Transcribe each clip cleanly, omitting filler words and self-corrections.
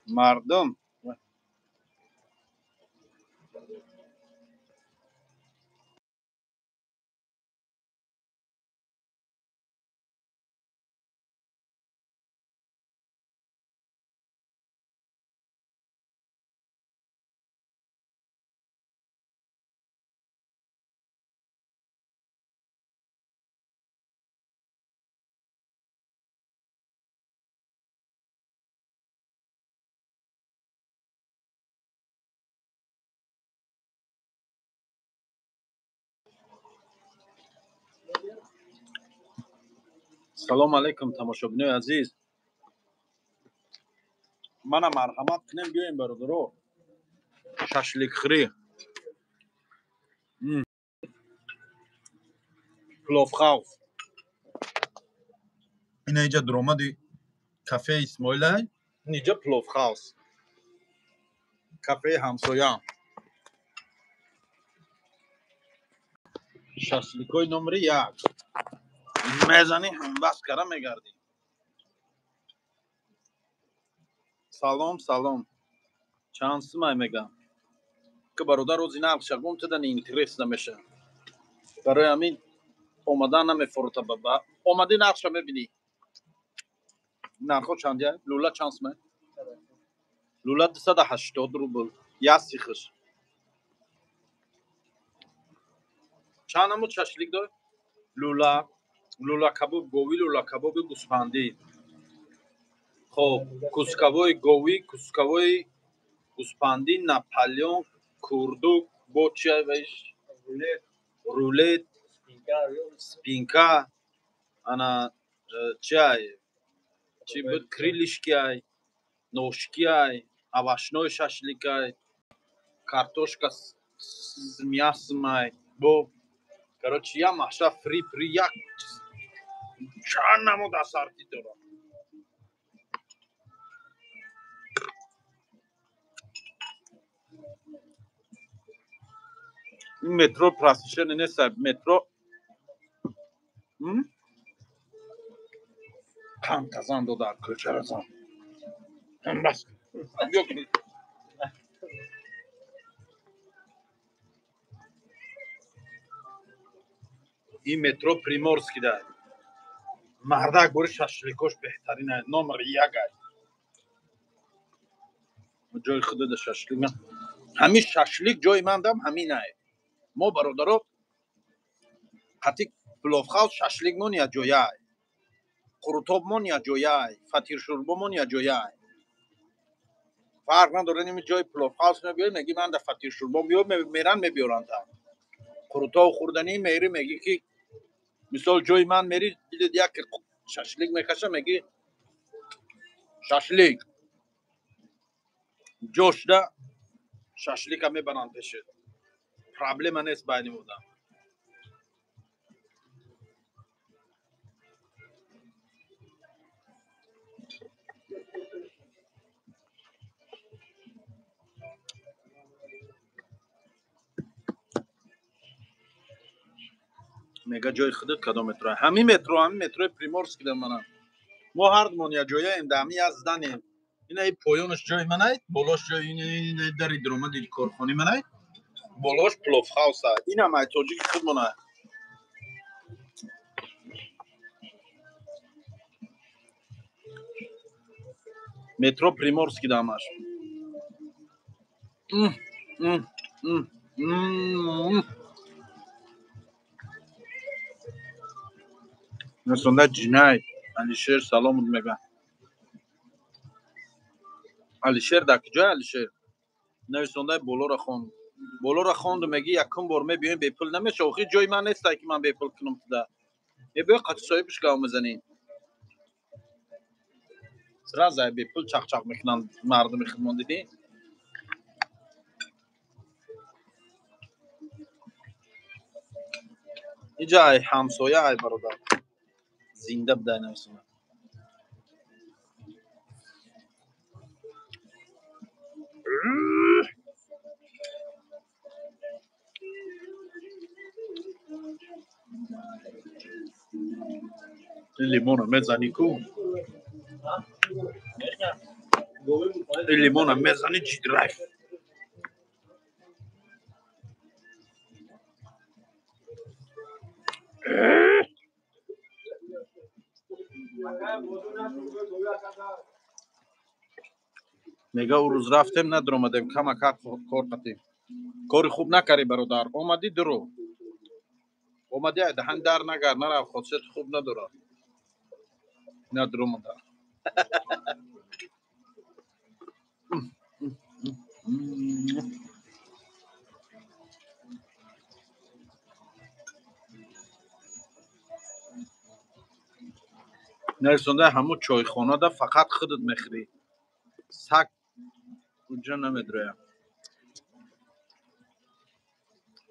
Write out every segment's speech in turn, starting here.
مردم салом алейкум тамошобинои азиз. мана марҳамат кунем биёем бародаро шашликхӯрӣ пловхаус. ина иҷа дуромади кафеи исмоилай. иҷа пловхаус кафеи ҳамсояам. шашликҳои номери 1 мезанӣ ҳамбаст кара мегардӣ. салом салом чанд сумай мегам ки бародар рози нақшагум тидани интерес намеша барои ҳамин омадан намефорота баба омади нақша мебинӣ. нархо чандия? лула чанд сумай? лула 280 рубл ясихш. чанд намуд шашлик дор? лула кабоб говӣ, лула кабоби гӯспандӣ. хоб кускавои говӣ, кускавои гӯспандӣ, наполеон, курдук, бо чиаваш рулет, спинка, ана чиай чи буд крилишкиай, ношкиай, овощной шашликай, картошка с мясомай. бо короче я маша фри як чанд намуд асорти дорам. این مترو پرستیشن نیست. مترو هم تزن دو در کلچه رزن بس این مترو پریمورسکی دار مردک بوری ششلیکوش بهترینه نمر 1 جای خود ده ششلیک من همین ششلیک جای من دم همینه. ما برادرو قطی پلوفخاوس ششلیک مون یا جویای قروتوب مون یا جویای فتیر شوربا مون یا جویای فرق نداره. نمی جای پلوفخاوس میبیاری میگی من در فتیر شوربا میرن میبیارن تا قروتو خوردنی میری میگی که مثال جای من میری دیدید یک ششلیک میکشه میگی ششلیک جوش ده ششلیک هم میبرن پیشت. پرابلم نیست باید بودم. میگه جای خودت کدام مترو؟ همین مترو پریمورسکی در منم. ما هر دمون یا جایی ایم دمی از دنیم. اینا ای پایانش جای منه، بالاش جای این در درآمد کارخانه منه. بالاش پلوفخاوس است. اینا مای توجیه خود منه. مترو پریمورسکی دامش. نسونده جنای علیشیر سلام میگم. علیشیر در کجای علیشیر؟ نویسنده بالا را خواند میگی یکم بار میبینیم به پول نمیشه. آخه جای من نیست که من به پول کنم ده. بیا قطع صاحبش گام میزنی. سرازای به پول چاق میکنن مردم خدمت دیدی؟ اینجا همسایه ای برادر زنده بده نویسنده. لیمون میزنی کو این لیمون هم میزنی جیدرک. میگه او روز رفتیم ندر اومدیم کمک کار قطیم کاری خوب نکردی برادر اومدی درو اومدی دهن در نگر نرف خودشت خوب نداره ندر اومده نرسونده همون چای خانه ده فقط خودت میخری سگ اونجا نمیدره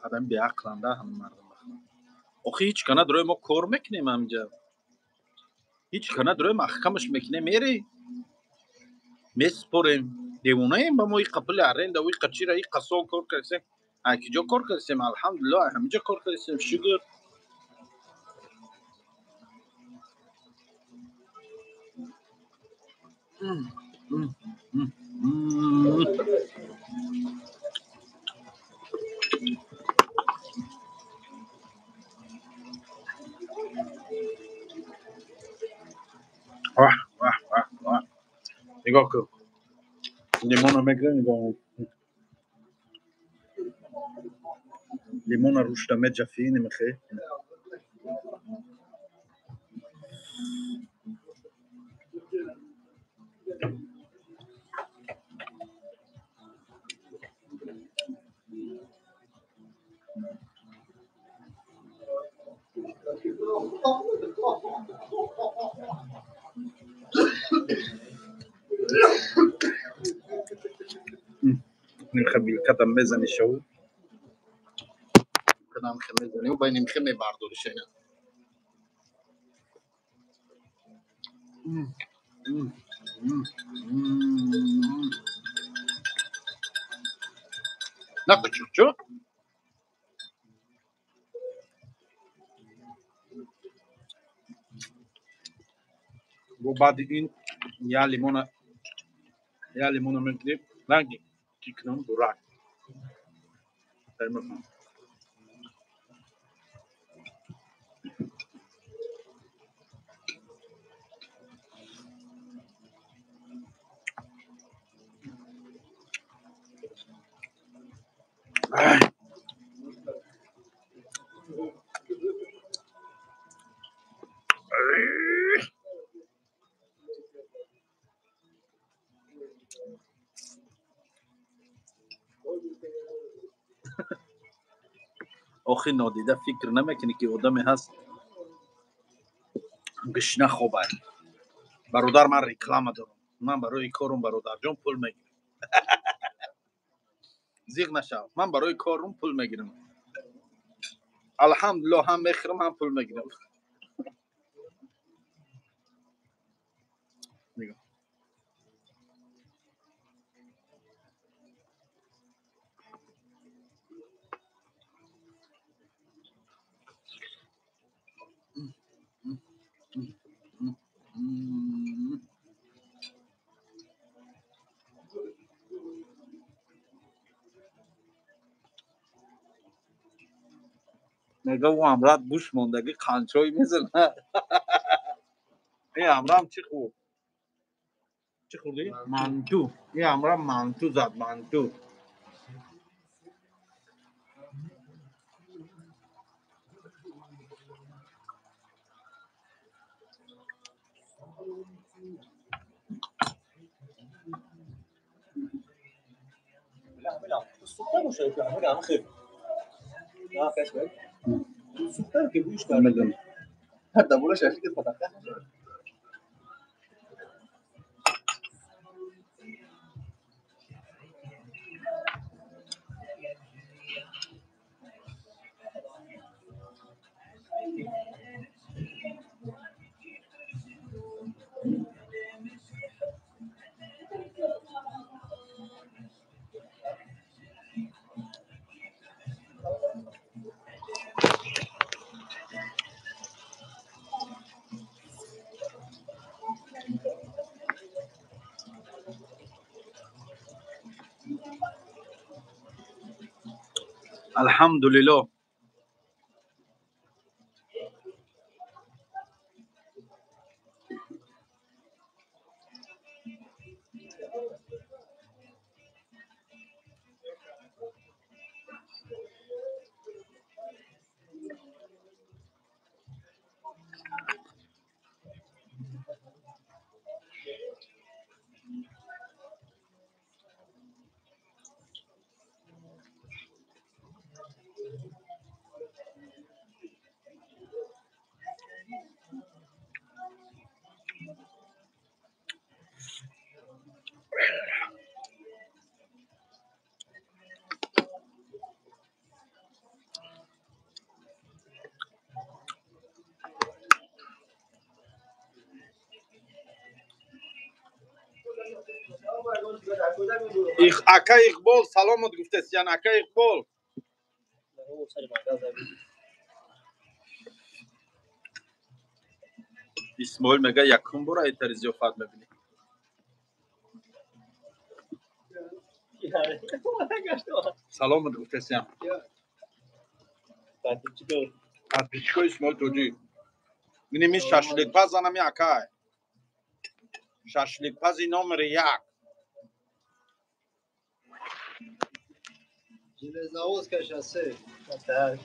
آدم بیعقلنده همه مردم بخواه آخه هیچ کنه دروی ما کار میکنیم همجا هیچ کنه دروی محکمش میکنه میری میسپریم دیوانه ایم با ما ای قبل عرین دوی قچی را ای قصا کار کرسیم اکی جا کار کرسیم الحمدلله همه جا کار کرسیم شکر واه واه واه واه نگاه کن لیمون رو میگیره نگاه لیمون روش دمه جفی نمیخه نمیخه بیلکتم بزنی شو کدام خیلی میزنی و باید نمیخه میبردارش اینا نقل چو و بعد این یا لیمون میگیری رنگی تیکنم برک آخه نادیده فکر نمیکنی که آدمی هست گشنه خوبه برادر من ریکلام دارم من برای کارم برادر جان پول میگیرم زیغ نشو من برای کارم پول میگیرم الحمدلله هم میخرم هم پول میگیرم نگاه نگاه او امرات گوش موندگی قنچوی میزنه این امرام چی خوردی؟ منتو این امرام منتو زد منتو میدونم الحمدلله. اکا اقبال سلامت گفتستیان. اکا اقبال اسماعیل میگه یکم برو ایتر زیافت میبینی. سلامت گفتستیان. پاتیچکو اسماعیل توجی اینمی ششلیک پز انمی اکا ششلیک پز نمر یک. Железноводск шоссе. Так.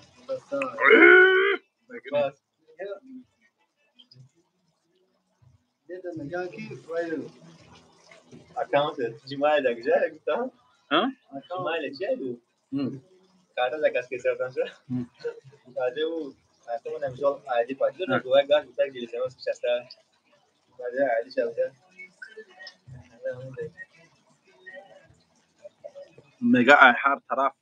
Где-то на Янки твою. Accountant, demais da Gjag, então? Hã? Demais da Gjag? Hum. Cara da casqueira da Gjag. Cadê o... Até o nome do ID para tudo, não é gasto, tá? Ele tem uns que já está. Cadê a ID já está? میگه ای هر طرف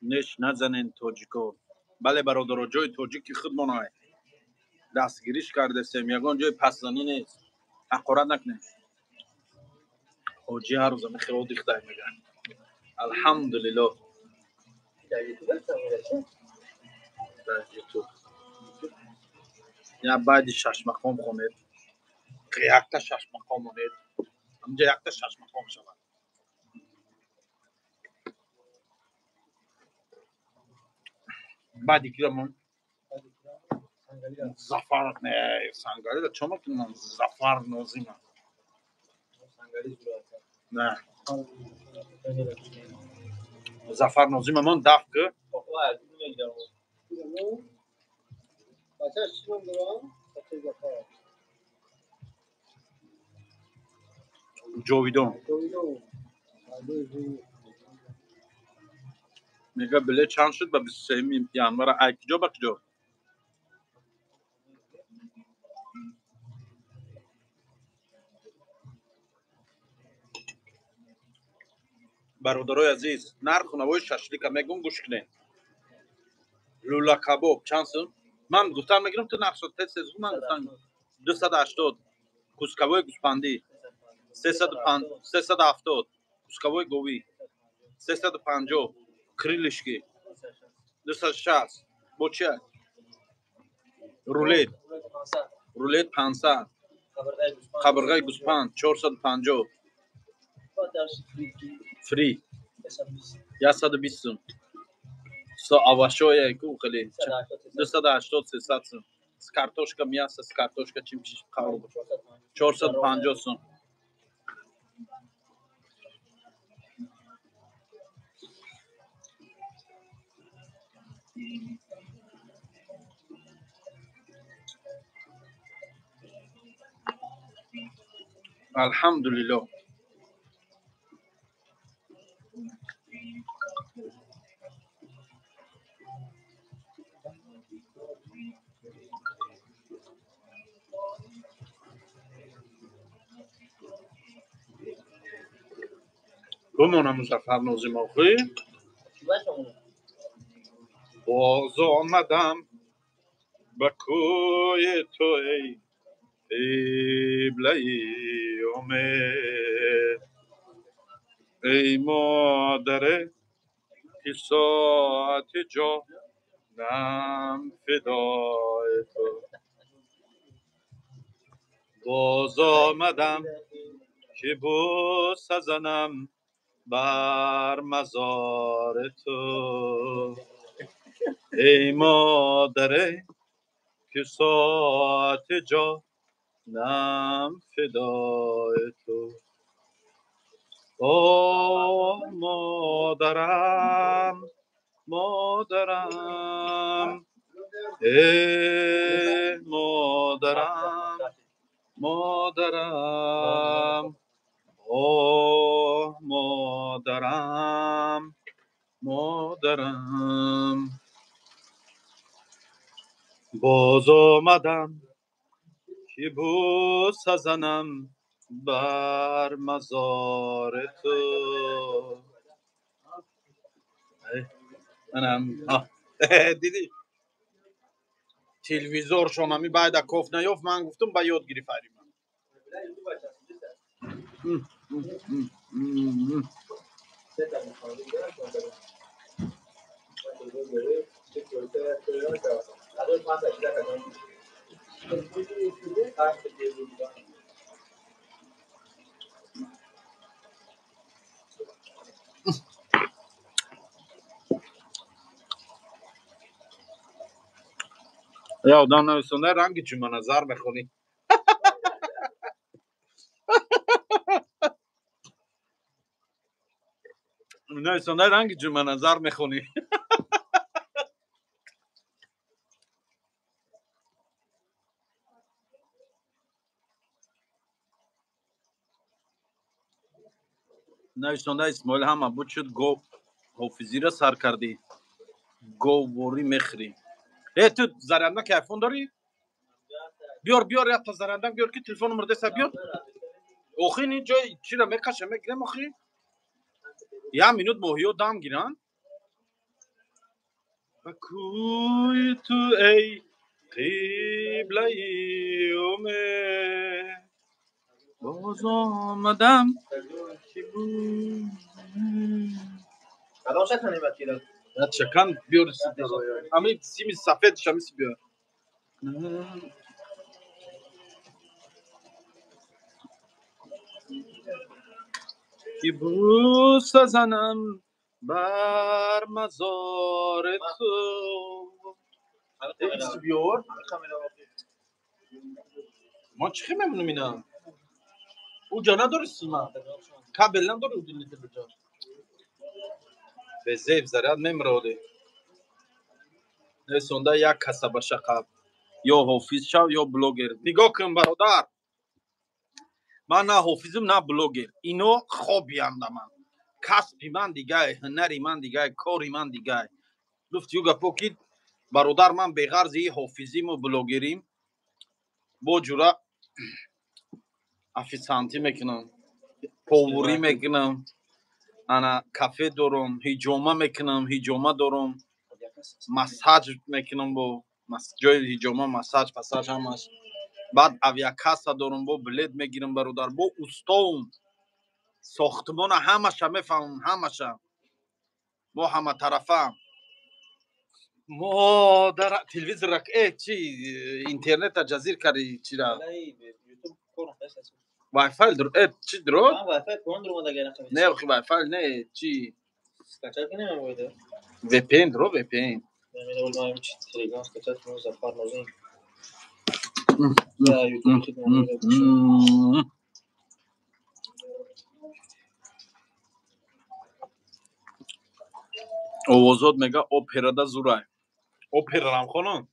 نش نزنین توجیکو. بله برادر جای توجیکی خودمون های دستگیریش کرده سیم یگان جای پسزنی نیست. حقارت نکنین. حاجی هر روز میخواه دیخته میگه الحمدلله. در یوتیوب در یوتیوب یا بعد شش مقام خونید که یکتا شش مقام مونید همجا یکتا شش مقام شود. بعد یکیرمون زفر نه سنگاری دا چما کنم زفر نازیمه نه زفر نازیمه من دفت که Kaçak çıkmam durağım. Kaçak yapar. جاویدان Koydum. میگه بله چند شد با 23 ینوار ای کجا با کجا. برادرای عزیز نرخ نوای ششلیک میگم گوش کنین. لولا کباب چند سون؟ من گفتم میگیرم تو نقش شد تست سزون من گفتم 280 کوسکوای گوسپندی 370 کوسکوای گوی 350 کریلشکی 260 بوچه رولت 500 قبرغه گوسپند 450 فری 120 سون سو авашоя ку خیلی 280 300 сум картошка мясо с картошка чим чиш қабул 450 сум. الحمدلله. بمانم مزفر نازم آخی باز آمدم به کوی تو ای قبله امید ای مادر که ساعت جانم فدای تو. باز آمدم که بوس زنم بر مزار تو ای مادر که ساعت جانم فدای تو آه مادرم مادرم ای مادرم مادرم آه مادرم مادرم باز آمدم که بوسه زنم بر مزار تو منم دیدی تلویزور شما بعد کف نیافت من گفتم با یادگیری فریم یا آدم نویسنده رنگ جمع نظر میخونی نویسنده رنگ جمع نظر میخونی نویسنده اسماعیل هم بود شد گو حافظی را سر کردی گو بوری میخری تو زرنده که ایفون داری؟ بیار یا تا زرنده بیار که تلفن نمبر دست بیار اوخی نی جای چی را میکشه میگیرم اوخی یا مینوت موهیو دام گیرن و کوی تو ای قبله اومه باز آمدم که بود کدام شکل نمیاد که چکن بیار همین سیمی سفید شمیسی بیار که بوسه زنم بر مزار تو ایسی بیار ما چی میمونم اینا او جا نداره سیما کابل نداره او دلیت بجا به زیب زرد میمراده نویسنده یک کسب شقب یا حافظ شو یا بلوگر نگاه کن برادر من نه حافظم نه بلوگر اینو خوابی هم من کسبی من دیگه هنری من دیگه کاری من دیگه گفت یوگا پوکید برادر من به غرض حافظیم و بلوگریم با جورا افیسانتی میکنم پووری میکنم انا کافه دارم هیجوما میکنم هیجوما دارم مساج میکنم با جای هیجوما مساج پاساج هم است بعد اویاکاسا دارم با بلد میگیرم برادر با استام ساختمان همش میفهمم همش با همه طرفم مادر تلویزیون چی اینترنت جزیر کردی چی را وای فای در چی درو وای فای کون درو مدگرم نه اخی وای فای نه چی скачать نمی‌بوده VPN درو VPN نمی‌دونم چی تلگرام скачать کنم زفر لازم یا یوتیوب چیز اوازات میگه اپرا دا زورای اپرا هم خونم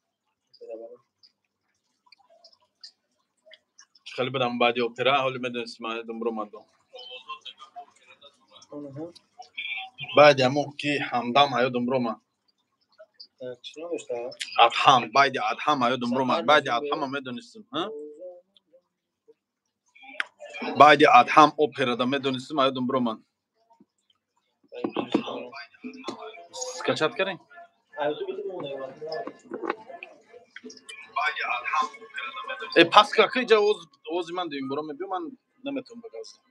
خیلی بدم بعدی اپرا حالی میدونست من دنبرو مدام بعد همون که همدم هایو دنبرو من چی نوشته ادهم بعد ادهم هایو دنبرو من بعد ادهم هم میدونستم بعد ادهم اپرا دا میدونستم هایو دنبرو من скачать کردین پس که جا اوزی من دویم برو میبیم من نمیتونم بگذارم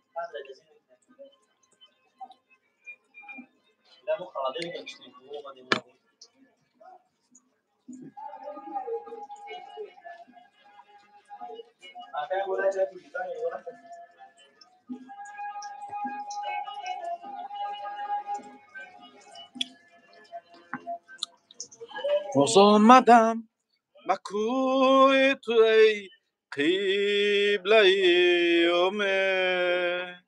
باز آمدم به کوی تو ای قبله امید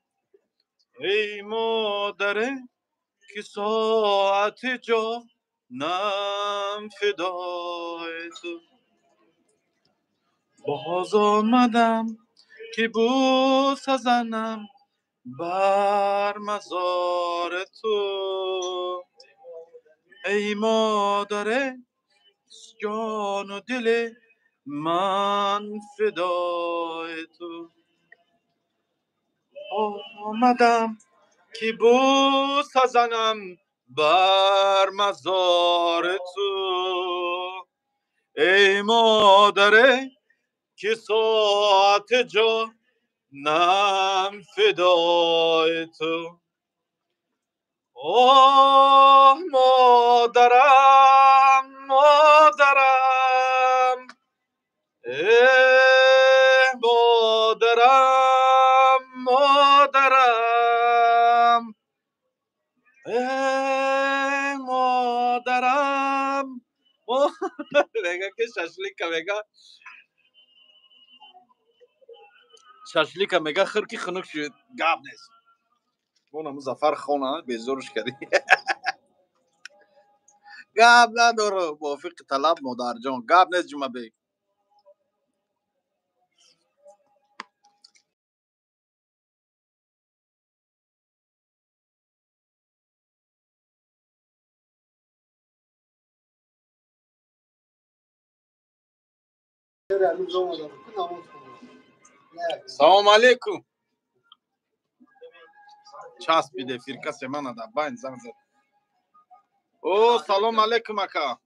ای مادر که ساعت جانم فدای تو باز آمدم که بوسه زنم بر مزار تو ای مادر جان و دل من فدای تو آمدم که بوسه زنم بر مزار تو ای مادر که ساعت جانم فدای تو آه مادرم مادرم مادرم مادرم مادرم venga que شاشلیکا میگه خرکی خنک شد گاب نیست اونم مظفر خونه بیزورش کردی گاب نداره موافق طلب مادر جان گاب نیست جمعه بی سلام علیکم چسبیده فرقه سمانه ده باین زنگ زد او سلام علیکم اکا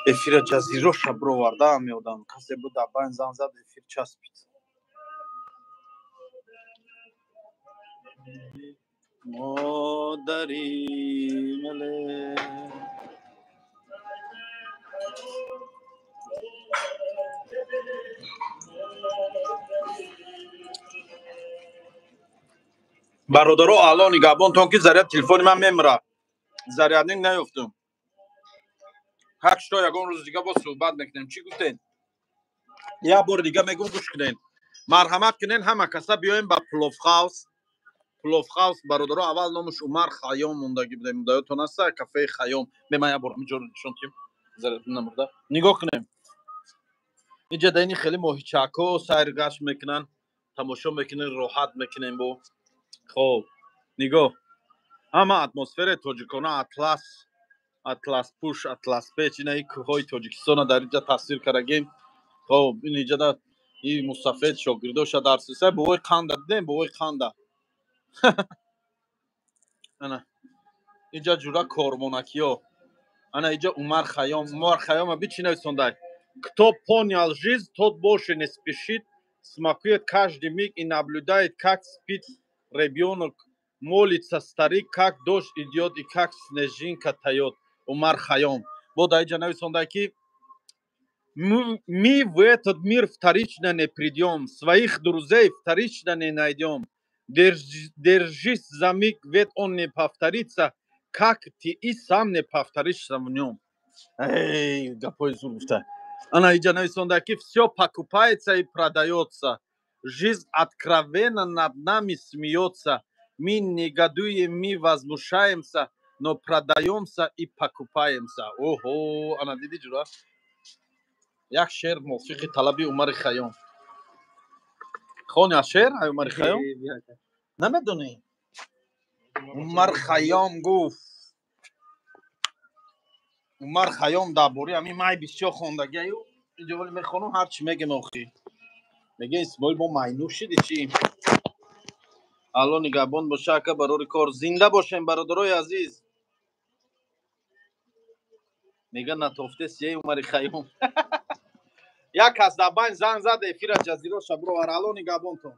افیر جزیره شب رو ورده میادم کسی بود در باین زنگ زد افیر چسبید مادری مله برادرو الان نگهبان تا که ذریعه تلفن من میمره ذریعه نیفتم هشت تا یگان روز دیگه با صحبت میکنیم چی گفتین یا بار دیگه میگم گوش کنین مرحمت کنین همه کسا بیایم با پلوف هاوس برادرو اول نامش عمر خیام موندگی بودیم دایتون هست کافه خیام به من یه بار همینجور نشون تیم ذریعه نمرده نگاه کنیم اینجا دینی خیلی محیچکو سیرگشت میکنن تماشا میکنین راحت میکنین بو خب نگاه همه اتمسفر تاجیکانه اطلس پوش اطلس پیچ اینا این کوههای تاجیکستان در اینجا تصویر کردیم خب این اینجا در این مصطفی شاگرداش در سیسه بوی خنده دیدیم بوی خنده انا اینجا جورا کارمونکی ها انا اینجا عمر خیام بیچی نویسونده кто понял жизнь тот больше не спешит смакует каждый миг и наблюдает как спит ребенок молится старик как дождь идет и как снежинка тает عمر خیام بود اینجا نویسونده که мы в этот мир вторично не придем, своих друзей вторично не найдем. Держись за миг, ведь он не повторится, как ты и сам не повторишься в нем. Эй, гапой зубушта. Она идет на висондаки, все покупается и продается. Жизнь откровенно над нами смеется. Мы негодуем, мы возмущаемся, но продаемся и покупаемся. Ого, она видит, да? یک شعر موفق طلبی عمر خیام خونی از شعر عمر خیام نمیدونی عمر خیام گفت عمر خیام درباره همین مای بسیار خواندگی و اینجا ولی میخونم هر چی میگه موخی میگه اسماعیل با مینوش شدی چی الان نگهبان باشه که برای کار زنده باشیم برادرای عزیز میگه نتافته سیه عمر خیام یک کس در بین زنگ زد افیر جزیره شبرو ارالونی گابونتون